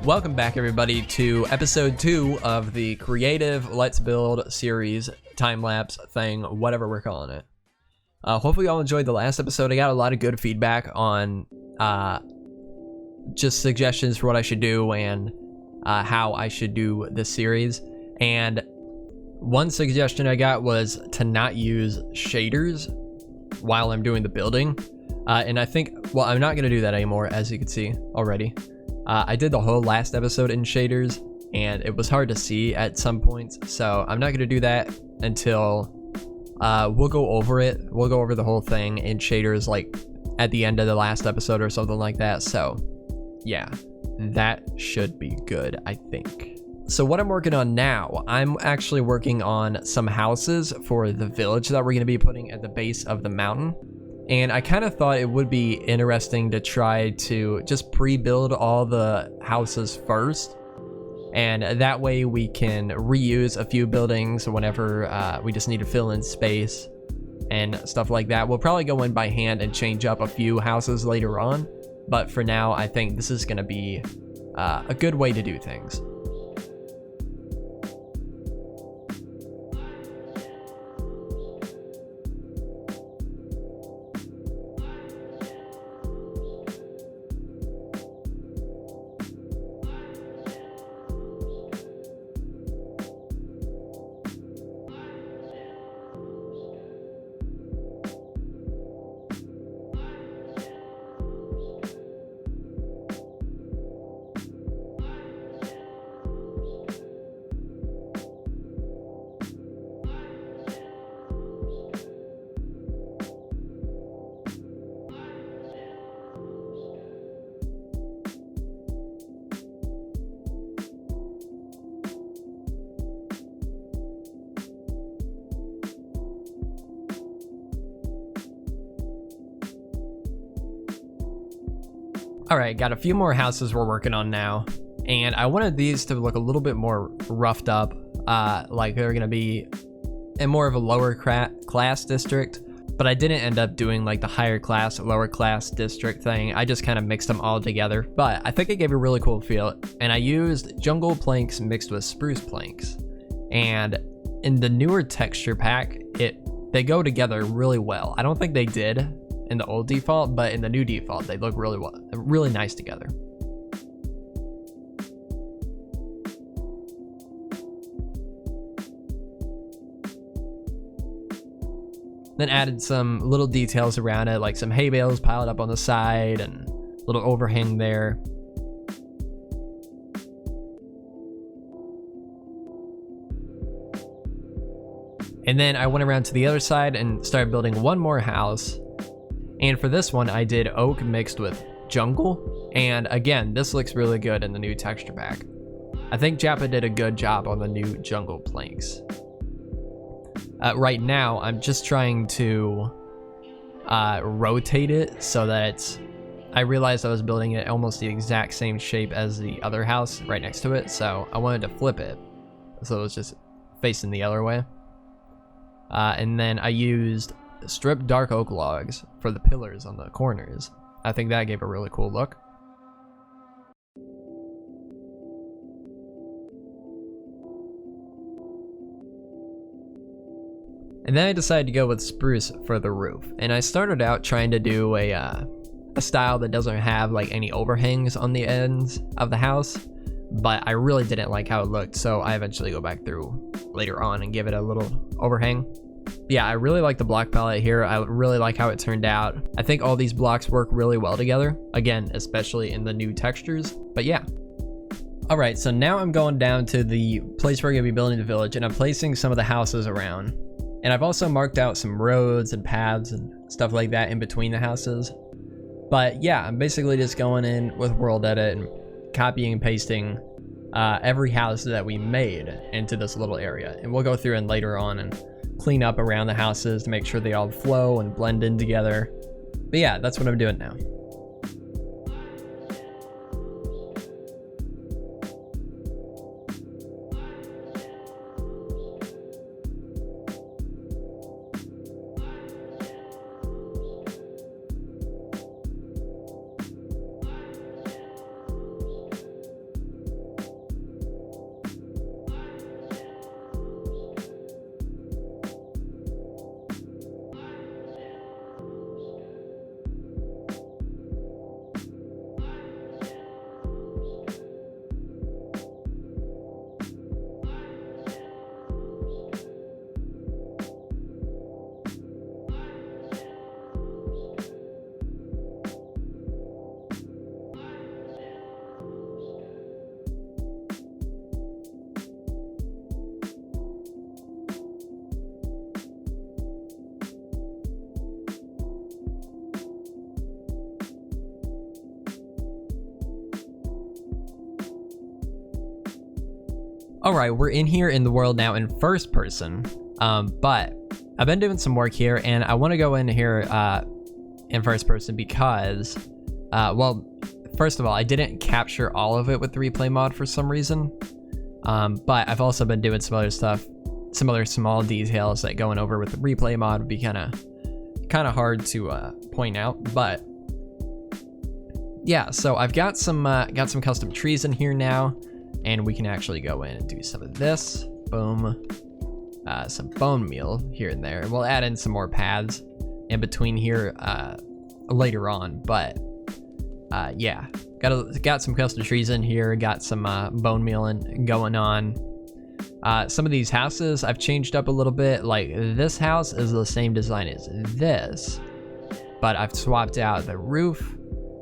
Welcome back, everybody, to episode 2 of the creative Let's Build series, time-lapse thing, whatever we're calling it. Hopefully y'all enjoyed the last episode. I got a lot of good feedback on just suggestions for what I should do and how I should do this series. And one suggestion I got was to not use shaders while I'm doing the building. And I think, well, I'm not going to do that anymore, as you can see already. I did the whole last episode in shaders, and it was hard to see at some points, so I'm not going to do that until we'll go over it. We'll go over the whole thing in shaders, like, at the end of the last episode or something like that, so, yeah, that should be good, I think. So what I'm working on now, I'm actually working on some houses for the village that we're going to be putting at the base of the mountain. And I kind of thought it would be interesting to try to just pre-build all the houses first. And that way we can reuse a few buildings whenever we just need to fill in space and stuff like that. We'll probably go in by hand and change up a few houses later on. But for now, I think this is going to be a good way to do things. Alright, got a few more houses we're working on now, and I wanted these to look a little bit more roughed up, like they're going to be in more of a lower class district, but I didn't end up doing like the higher class, lower class district thing. I just kind of mixed them all together, but I think it gave a really cool feel, and I used jungle planks mixed with spruce planks, and in the newer texture pack, they go together really well. I don't think they did in the old default, but in the new default, they look really nice together. Then added some little details around it, like some hay bales piled up on the side and little overhang there. And then I went around to the other side and started building one more house. And for this one, I did oak mixed with jungle. And again, this looks really good in the new texture pack. I think Jappa did a good job on the new jungle planks. Right now, I'm just trying to rotate it so that I realized I was building it almost the exact same shape as the other house right next to it. So I wanted to flip it, so it was just facing the other way. And then I used stripped dark oak logs for the pillars on the corners. I think that gave a really cool look. And then I decided to go with spruce for the roof. And I started out trying to do a style that doesn't have like any overhangs on the ends of the house, but I really didn't like how it looked, so I eventually go back through later on and give it a little overhang. Yeah, I really like the block palette here. I really like how it turned out. I think all these blocks work really well together. Again, especially in the new textures. But yeah. Alright, so now I'm going down to the place where we're going to be building the village, and I'm placing some of the houses around. And I've also marked out some roads and paths and stuff like that in between the houses. But yeah, I'm basically just going in with World Edit and copying and pasting every house that we made into this little area. And we'll go through and later on and clean up around the houses to make sure they all flow and blend in together. But yeah, that's what I'm doing now. Alright, we're in here in the world now in first person, but I've been doing some work here, and I want to go in here in first person because, well, first of all, I didn't capture all of it with the replay mod for some reason, but I've also been doing some other stuff, some other small details that going over with the replay mod would be kind of hard to point out, but yeah. So I've got some custom trees in here now. And we can actually go in and do some of this. Boom. Some bone meal here and there. We'll add in some more paths in between here later on. But yeah, got some custom trees in here. Got some bone meal going on. Some of these houses I've changed up a little bit. Like this house is the same design as this, but I've swapped out the roof.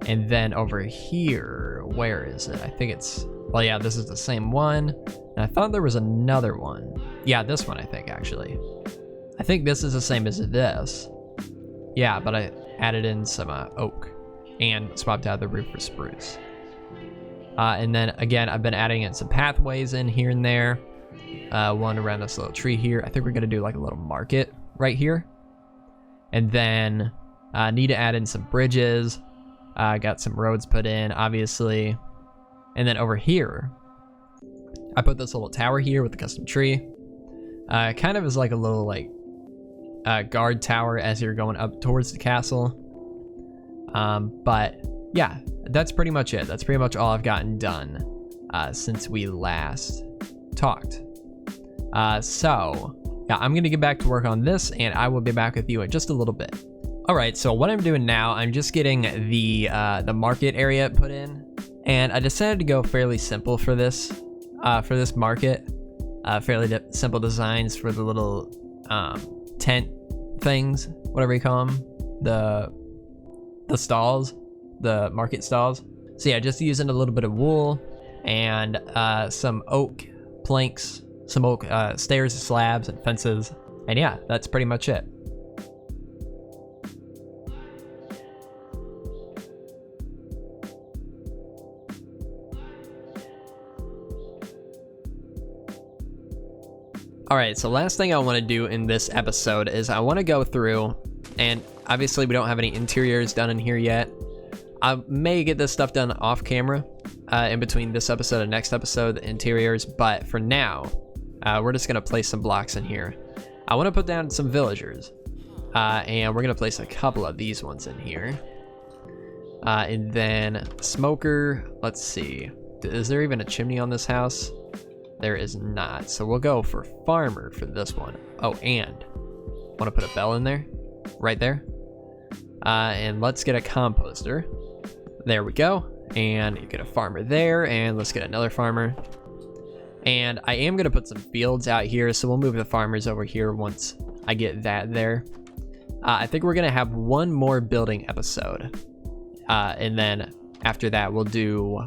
And then over here, where is it? I think it's... Well, yeah, this is the same one. And I thought there was another one. Yeah, this one, I think, actually. I think this is the same as this. Yeah, but I added in some oak and swapped out the roof for spruce. And then, again, I've been adding in some pathways in here and there. One around this little tree here. I think we're going to do like a little market right here. And then need to add in some bridges. Got some roads put in, obviously. And then over here, I put this little tower here with the custom tree. Kind of as like a little like guard tower as you're going up towards the castle. But yeah, that's pretty much it. That's pretty much all I've gotten done since we last talked. So yeah, I'm gonna get back to work on this, and I will be back with you in just a little bit. All right, so what I'm doing now, I'm just getting the market area put in. And I decided to go fairly simple for this market. Fairly simple designs for the little tent things, whatever you call them, the stalls, the market stalls. So yeah, just using a little bit of wool and some oak planks, some oak stairs, slabs, and fences. And yeah, that's pretty much it. Alright, so last thing I want to do in this episode is I want to go through, and obviously we don't have any interiors done in here yet. I may get this stuff done off camera in between this episode and next episode, the interiors, but for now, we're just going to place some blocks in here. I want to put down some villagers, and we're going to place a couple of these ones in here. And then smoker, let's see, is there even a chimney on this house? There is not, so we'll go for farmer for this one. Oh, and want to put a bell in there, right there. And let's get a composter. There we go. And you get a farmer there, and let's get another farmer. And I am going to put some fields out here, so we'll move the farmers over here once I get that there. I think we're going to have one more building episode. And then after that, we'll do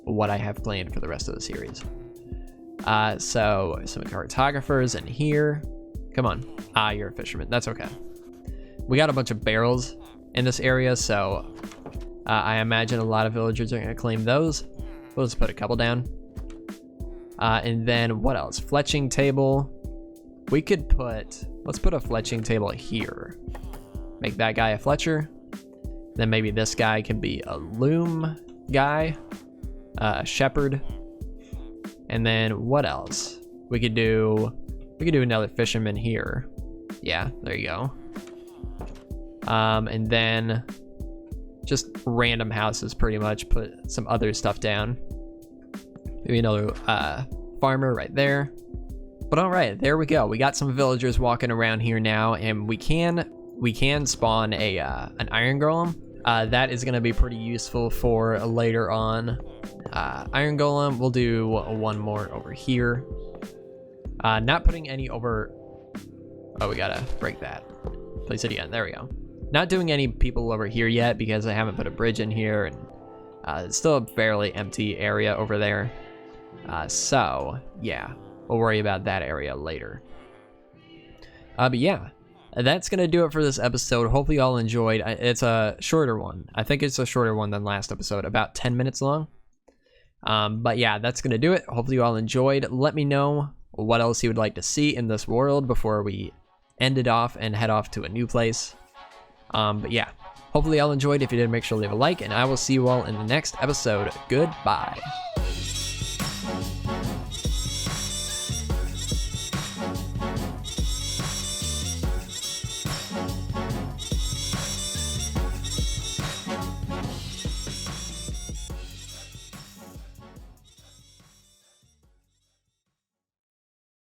what I have planned for the rest of the series. So some cartographers in here. Come on. You're a fisherman. That's okay. We got a bunch of barrels in this area, so I imagine a lot of villagers are going to claim those. We'll just put a couple down. And then what else? Fletching table. We could let's put a fletching table here. Make that guy a fletcher. Then maybe this guy can be a loom guy, a shepherd. And then what else? We could do another fisherman here. Yeah, there you go. And then just random houses, pretty much. Put some other stuff down. Maybe another farmer right there. But all right, there we go. We got some villagers walking around here now, and we can spawn an iron golem. That is going to be pretty useful for later on. Iron golem, we'll do one more over here. Not putting any over... Oh, we gotta break that. Place it again. There we go. Not doing any people over here yet because I haven't put a bridge in here, and it's still a fairly empty area over there. So, yeah, we'll worry about that area later. But yeah, that's going to do it for this episode. Hopefully you all enjoyed. It's a shorter one. I think it's a shorter one than last episode, about 10 minutes long. But yeah, that's going to do it. Hopefully you all enjoyed. Let me know what else you would like to see in this world before we end it off and head off to a new place. But yeah, hopefully y'all enjoyed. If you did, make sure to leave a like, and I will see you all in the next episode. Goodbye.